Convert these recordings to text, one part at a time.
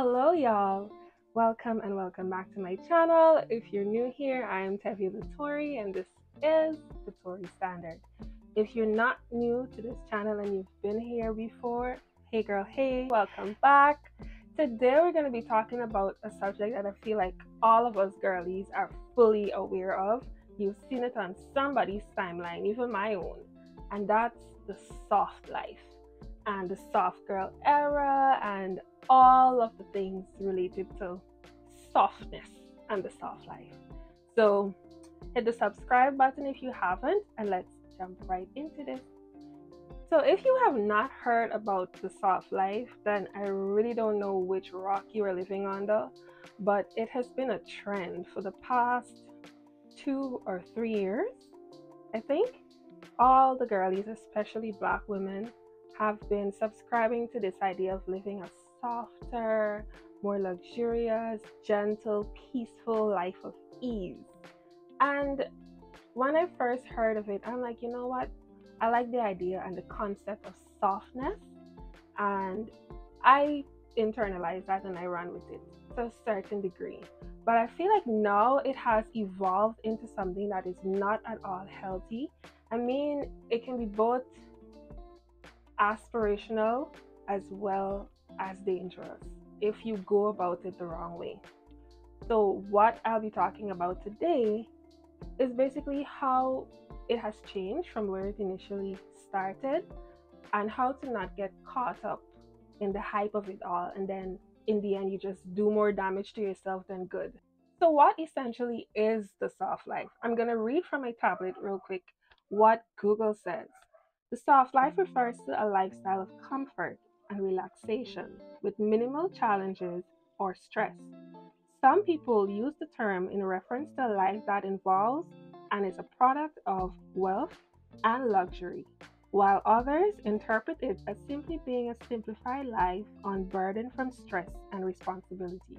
Hello, y'all. Welcome and welcome back to my channel. If you're new here, I am Tevi Latori, and this is the Tori Standard. If you're not new to this channel and you've been here before, hey girl, hey, welcome back. Today we're going to be talking about a subject that I feel like all of us girlies are fully aware of. You've seen it on somebody's timeline, even my own, and that's the soft life and the soft girl era and all of the things related to softness and the soft life. So hit the subscribe button if you haven't, and let's jump right into this. So if you have not heard about the soft life, then I really don't know which rock you are living under, but it has been a trend for the past 2 or 3 years. I think all the girlies, especially Black women, have been subscribing to this idea of living a softer, more luxurious, gentle, peaceful life of ease. And when I first heard of it, I'm like, you know what? I like the idea and the concept of softness, and I internalized that and I ran with it to a certain degree. But I feel like now it has evolved into something that is not at all healthy. I mean, it can be both aspirational as well as dangerous if you go about it the wrong way. So what I'll be talking about today is basically how it has changed from where it initially started, and how to not get caught up in the hype of it all, and then in the end you just do more damage to yourself than good. So what essentially is the soft life? I'm going to read from my tablet real quick what Google says. The soft life refers to a lifestyle of comfort and relaxation with minimal challenges or stress. Some people use the term in reference to a life that involves and is a product of wealth and luxury, while others interpret it as simply being a simplified life unburdened from stress and responsibility.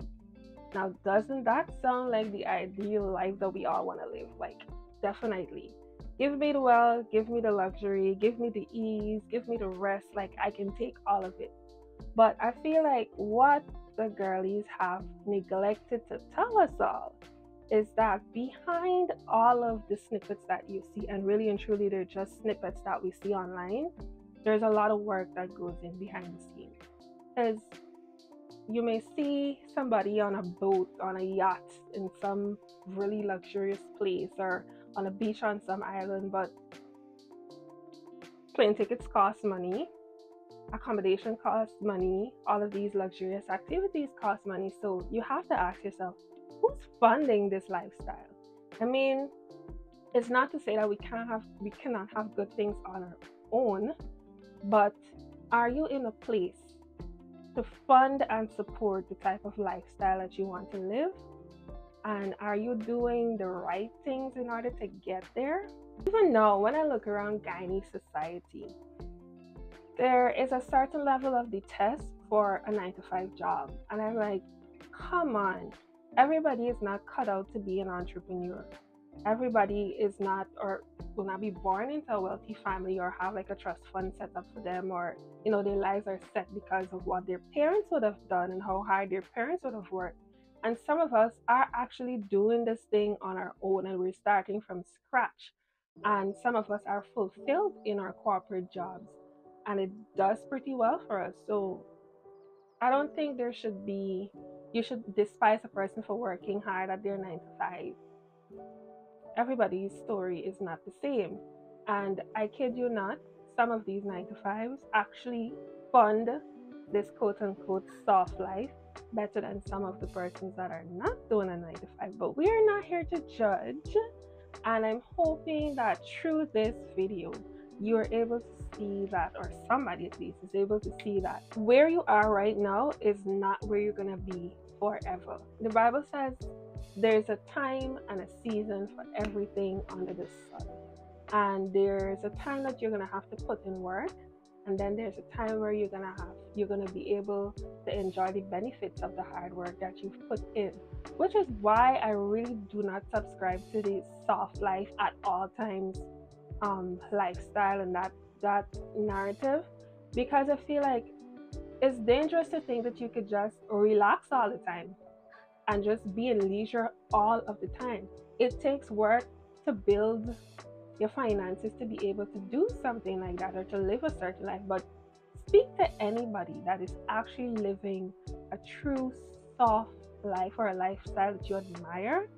Now, doesn't that sound like the ideal life that we all want to live? Like, definitely. Give me the wealth, give me the luxury, give me the ease, give me the rest. Like, I can take all of it. But I feel like what the girlies have neglected to tell us all is that behind all of the snippets that you see, and really and truly they're just snippets that we see online, there's a lot of work that goes in behind the scenes. Because you may see somebody on a boat, on a yacht, in some really luxurious place, or on a beach on some island, but plane tickets cost money, accommodation costs money, all of these luxurious activities cost money. So you have to ask yourself, who's funding this lifestyle? I mean, it's not to say that we cannot have good things on our own, but are you in a place to fund and support the type of lifestyle that you want to live? And are you doing the right things in order to get there? Even now, when I look around Guyanese society, there is a certain level of detest for a 9-to-5 job. And I'm like, come on. Everybody is not cut out to be an entrepreneur. Everybody is not, or will not be born into a wealthy family or have like a trust fund set up for them, or their lives are set because of what their parents would have done and how hard their parents would have worked. And some of us are actually doing this thing on our own, and we're starting from scratch. And some of us are fulfilled in our corporate jobs, and it does pretty well for us. So I don't think you should despise a person for working hard at their 9-to-5. Everybody's story is not the same. And I kid you not, some of these 9-to-5s actually fund this quote unquote soft life better than some of the persons that are not doing a 9-to-5. But we are not here to judge. And I'm hoping that through this video, you are able to see that, or somebody at least is able to see that where you are right now is not where you're going to be forever. The Bible says there's a time and a season for everything under the sun. And there's a time that you're going to have to put in work, and then there's a time where you're going to be able to enjoy the benefits of the hard work that you've put in, which is why I really do not subscribe to the soft life at all times lifestyle and that narrative, because I feel like It's dangerous to think that you could just relax all the time and just be in leisure all of the time. It takes work to build your finances to be able to do something like that or to live a certain life. But speak to anybody that is actually living a true soft life or a lifestyle that you admire.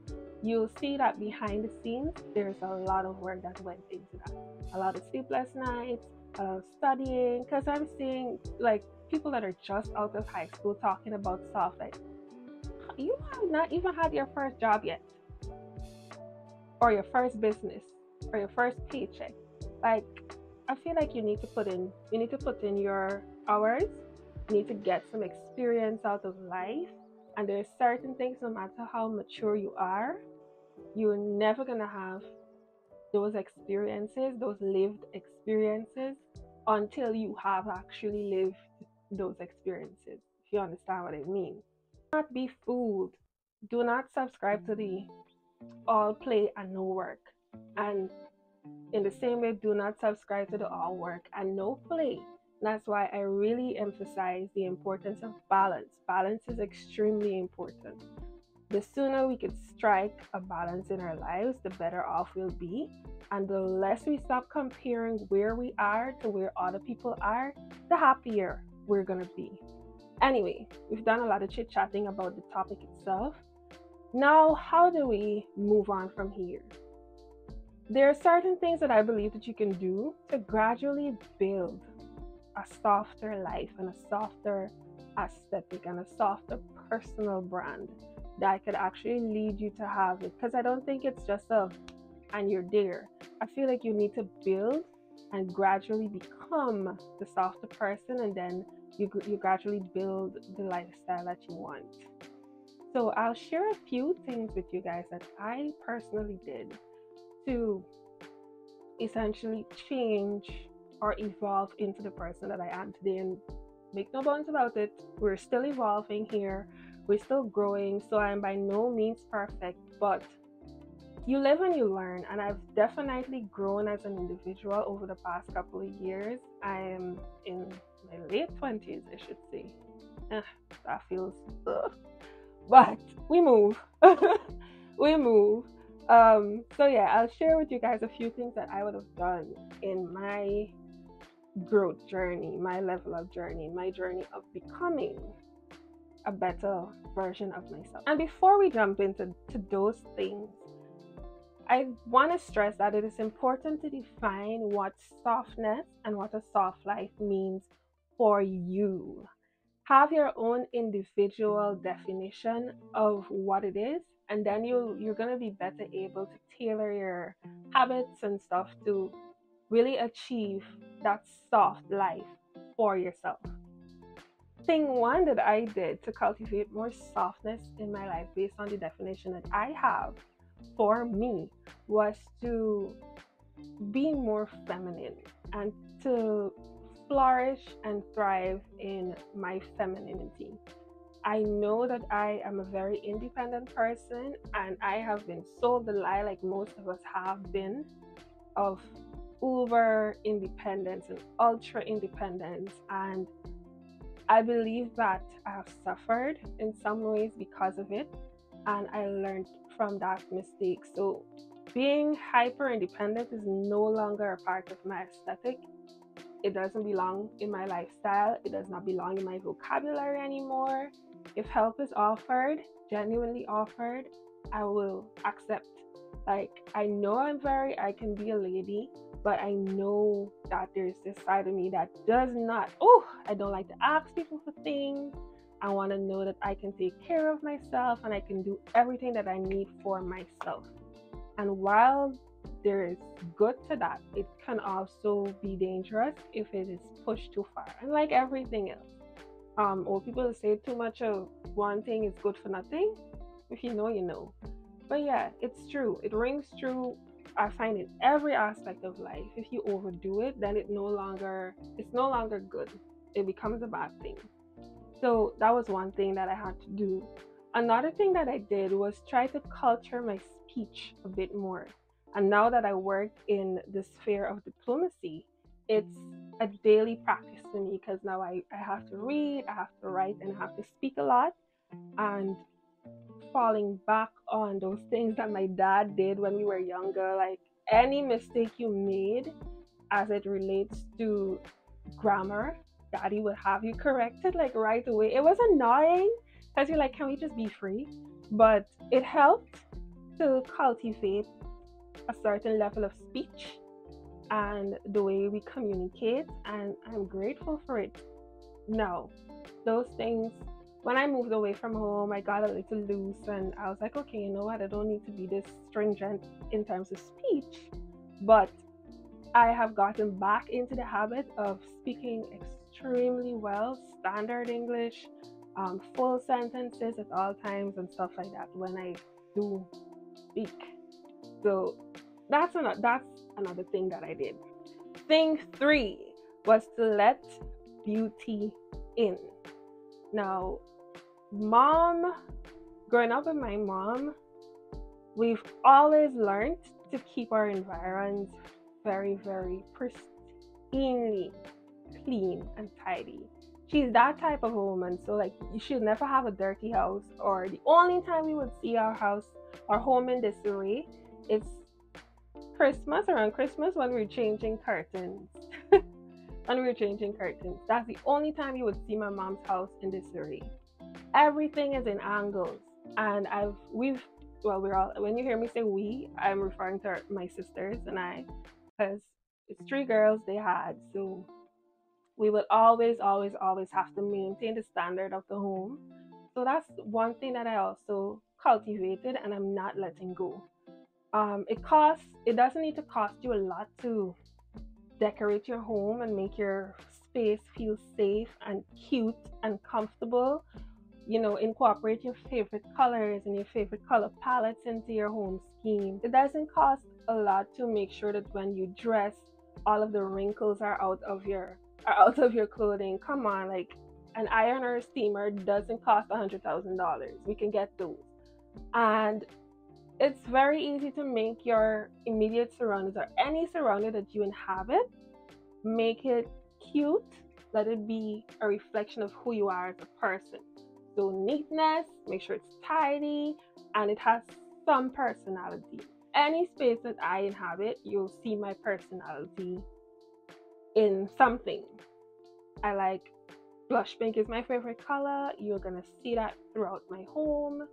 You'll see that behind the scenes, there's a lot of work that went into that. A lot of sleepless nights, studying, because I'm seeing like people that are just out of high school talking about soft life. You have not even had your first job yet, or your first business, or your first paycheck. Like, I feel like you need to put in your hours. You need to get some experience out of life. And there's certain things, no matter how mature you are, you're never gonna have those experiences, those lived experiences, until you have actually lived those experiences. If you understand what I mean. Do not be fooled. Do not subscribe to the all play and no work. And in the same way, do not subscribe to the all work and no play. That's why I really emphasize the importance of balance. Balance is extremely important. The sooner we could strike a balance in our lives, the better off we'll be. And the less we stop comparing where we are to where other people are, the happier we're going to be. Anyway, we've done a lot of chit chatting about the topic itself. Now, how do we move on from here? There are certain things that I believe that you can do to gradually build a softer life and a softer aesthetic and a softer personal brand that could actually lead you to have it. Because I don't think it's just and you're there. I feel like you need to build and gradually become the softer person, and then you gradually build the lifestyle that you want. So I'll share a few things with you guys that I personally did to essentially change or evolve into the person that I am today. And make no bones about it, we're still evolving here, we're still growing, so I'm by no means perfect, but you live and you learn. And I've definitely grown as an individual over the past couple of years. I am in my late 20s, I should say. That feels but we move. We move. So yeah, I'll share with you guys a few things that I would have done in my growth journey, my level up journey, my journey of becoming a better version of myself. And before we jump into those things, I want to stress that it is important to define what softness and what a soft life means for you. Have your own individual definition of what it is, and then you're going to be better able to tailor your habits and stuff to really achieve that soft life for yourself. Thing one that I did to cultivate more softness in my life based on the definition that I have for me was to be more feminine and to flourish and thrive in my femininity. I know that I am a very independent person, and I have been sold the lie, like most of us have been, of uber independence and ultra independence. And I believe that I have suffered in some ways because of it, and I learned from that mistake. So being hyper independent is no longer a part of my aesthetic. It doesn't belong in my lifestyle. It does not belong in my vocabulary anymore. If help is offered, genuinely offered, I will accept. Like, I know I can be a lady, but I know that there's this side of me that does not, I don't like to ask people for things. I want to know that I can take care of myself and I can do everything that I need for myself. And while there is good to that, it can also be dangerous if it is pushed too far. And like everything else, old people say too much of one thing is good for nothing. If you know, you know. But yeah, it's true. It rings true. I find in every aspect of life, if you overdo it, then it's no longer good. It becomes a bad thing. So that was one thing that I had to do. Another thing that I did was try to culture my speech a bit more. And now that I work in the sphere of diplomacy, it's a daily practice for me because now I have to read, I have to write, and I have to speak a lot. And falling back on those things that my dad did when we were younger, like any mistake you made as it relates to grammar, daddy would have you corrected like right away. It was annoying because you're like, can we just be free? But it helped to cultivate a certain level of speech and the way we communicate, and I'm grateful for it. No, those things, when I moved away from home, I got a little loose and I was like, okay, you know what? I don't need to be this stringent in terms of speech. But I have gotten back into the habit of speaking extremely well, standard English, full sentences at all times, and stuff like that when I do speak. So that's another thing that I did. Thing three was to let beauty in. Now, mom, growing up with my mom, we've always learned to keep our environs very, very pristinely clean and tidy. She's that type of woman, so like you should never have a dirty house. Or the only time we would see our house, our home in disarray, it's Christmas, around Christmas when we're changing curtains. When we were changing curtains, that's the only time you would see my mom's house in disarray. Everything is in angles, and we've well, we're all, when you hear me say we, I'm referring to my sisters and I, because it's three girls they had, so we would always, always, always have to maintain the standard of the home. So that's one thing that I also cultivated and I'm not letting go. It doesn't need to cost you a lot to decorate your home and make your space feel safe and cute and comfortable. Incorporate your favorite colors and your favorite color palettes into your home scheme. It doesn't cost a lot to make sure that when you dress, all of the wrinkles are out of your clothing. Come on, like an iron or a steamer doesn't cost $100,000. We can get those. And it's very easy to make your immediate surroundings or any surrounding that you inhabit, make it cute. Let it be a reflection of who you are as a person. So neatness, make sure it's tidy, and it has some personality. Any space that I inhabit, you'll see my personality in something. I like blush pink is my favorite color. You're gonna see that throughout my home.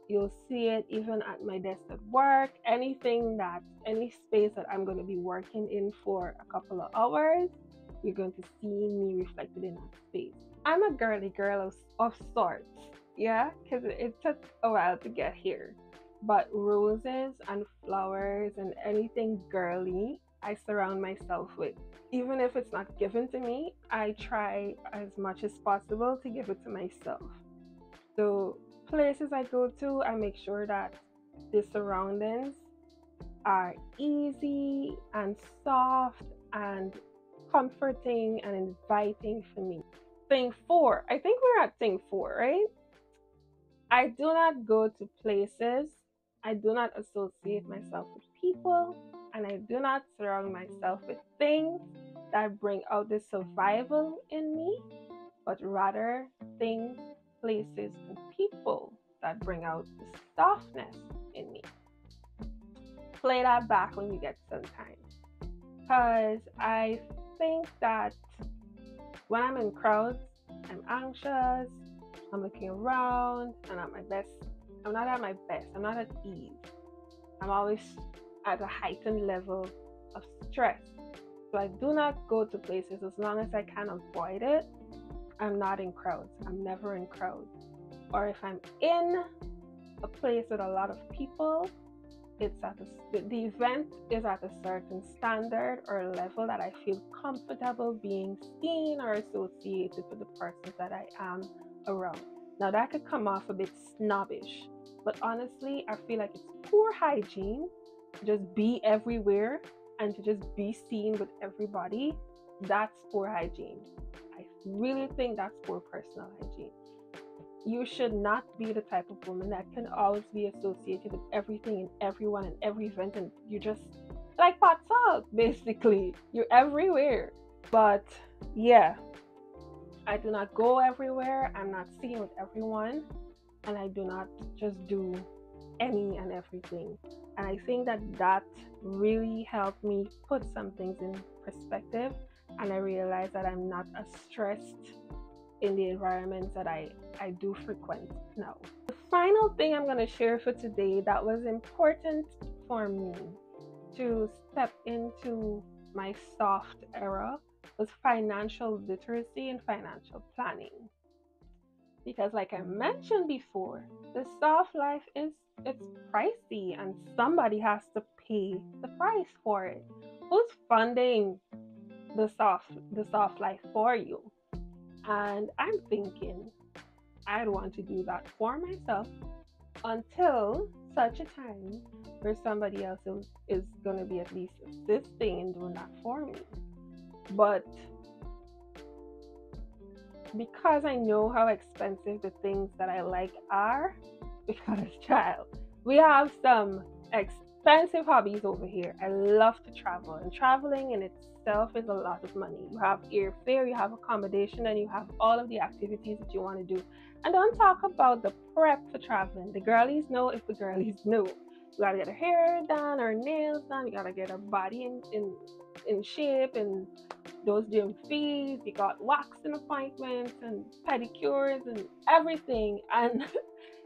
You'll see it even at my desk at work. Any space that I'm going to be working in for a couple of hours, you're going to see me reflected in that space. I'm a girly girl of sorts, yeah, because it took a while to get here. But roses and flowers and anything girly, I surround myself with. Even if it's not given to me, I try as much as possible to give it to myself. So places I go to, I make sure that the surroundings are easy and soft and comforting and inviting for me. Thing four, I think we're at thing four, right? I do not go to places, I do not associate myself with people, and I do not surround myself with things that bring out the survival in me, but rather things, places, and people that bring out the softness in me. Play that back when you get some time. Because I think that when I'm in crowds, I'm anxious, I'm looking around, and at my best, I'm not at my best, I'm not at ease. I'm always at a heightened level of stress. So I do not go to places as long as I can avoid it. I'm not in crowds. I'm never in crowds. Or if I'm in a place with a lot of people, the event is at a certain standard or level that I feel comfortable being seen or associated with the persons that I am around. Now that could come off a bit snobbish, but honestly, I feel like it's poor hygiene to just be everywhere and to just be seen with everybody. That's poor hygiene. I really think that's poor personal hygiene. You should not be the type of woman that can always be associated with everything and everyone and every event, and you just like pot salt, basically. You're everywhere. But yeah, I do not go everywhere. I'm not seen with everyone. And I do not just do any and everything. And I think that that really helped me put some things in perspective. And I realized that I'm not as stressed in the environments that I do frequent now. The final thing I'm going to share for today that was important for me to step into my soft era was financial literacy and financial planning. Because like I mentioned before, the soft life is it's pricey and somebody has to pay the price for it. Who's funding the soft life for you? And I'm thinking I'd want to do that for myself until such a time where somebody else is going to be at least assisting in doing that for me. But because I know how expensive the things that I like are, because child, we have some expensive hobbies over here. I love to travel, and traveling in itself is a lot of money. You have airfare, you have accommodation, and you have all of the activities that you want to do. And don't talk about the prep for traveling. The girlies know if the girlies know. You gotta get her hair done, her nails done, you gotta get her body in shape, and those gym fees, you got waxing appointments and pedicures and everything. And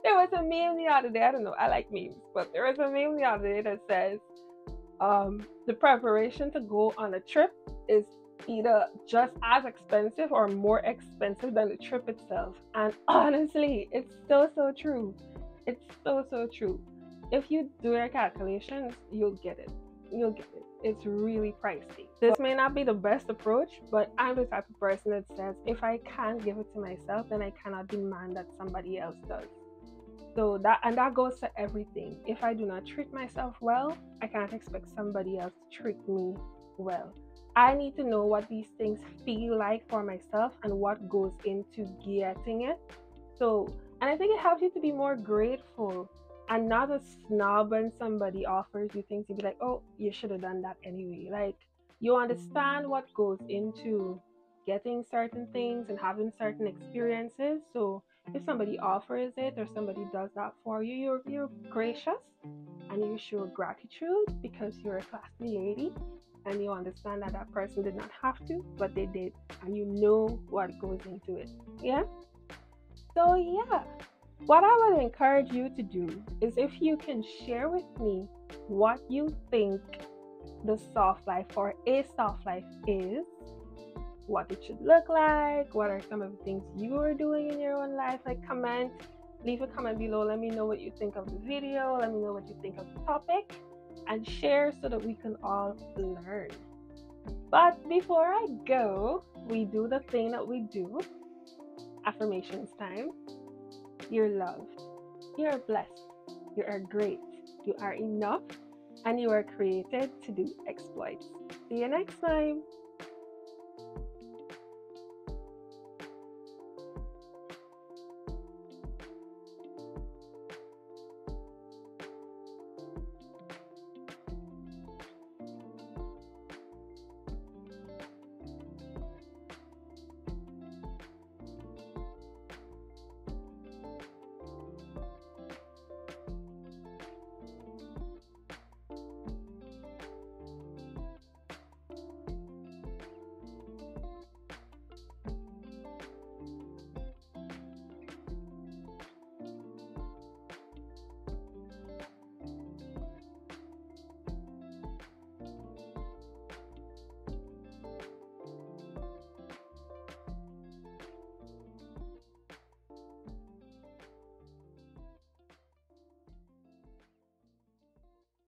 there was a meme the other day, I don't know, I like memes, but there was a meme the other day that says the preparation to go on a trip is either just as expensive or more expensive than the trip itself. And honestly, it's so true. It's so true. If you do your calculations, you'll get it. You'll get it. It's really pricey. This may not be the best approach, but I'm the type of person that says if I can't give it to myself, then I cannot demand that somebody else does. So that goes to everything. If I do not treat myself well, I can't expect somebody else to treat me well. I need to know what these things feel like for myself and what goes into getting it. So, and I think it helps you to be more grateful and not a snob when somebody offers you things. You be like, oh, you should have done that anyway. Like, you understand what goes into getting certain things and having certain experiences. So if somebody offers it or somebody does that for you, you're gracious and you show gratitude because you're a classy lady and you understand that that person did not have to, but they did, and you know what goes into it. Yeah. So yeah, what I would encourage you to do is if you can share with me what you think the soft life or a soft life is, what it should look like, what are some of the things you are doing in your own life. Like, leave a comment below. Let me know what you think of the video. Let me know what you think of the topic, and share so that we can all learn. But before I go, we do the thing that we do. Affirmations time. You're loved. You are blessed. You are great. You are enough. And you are created to do exploits. See you next time.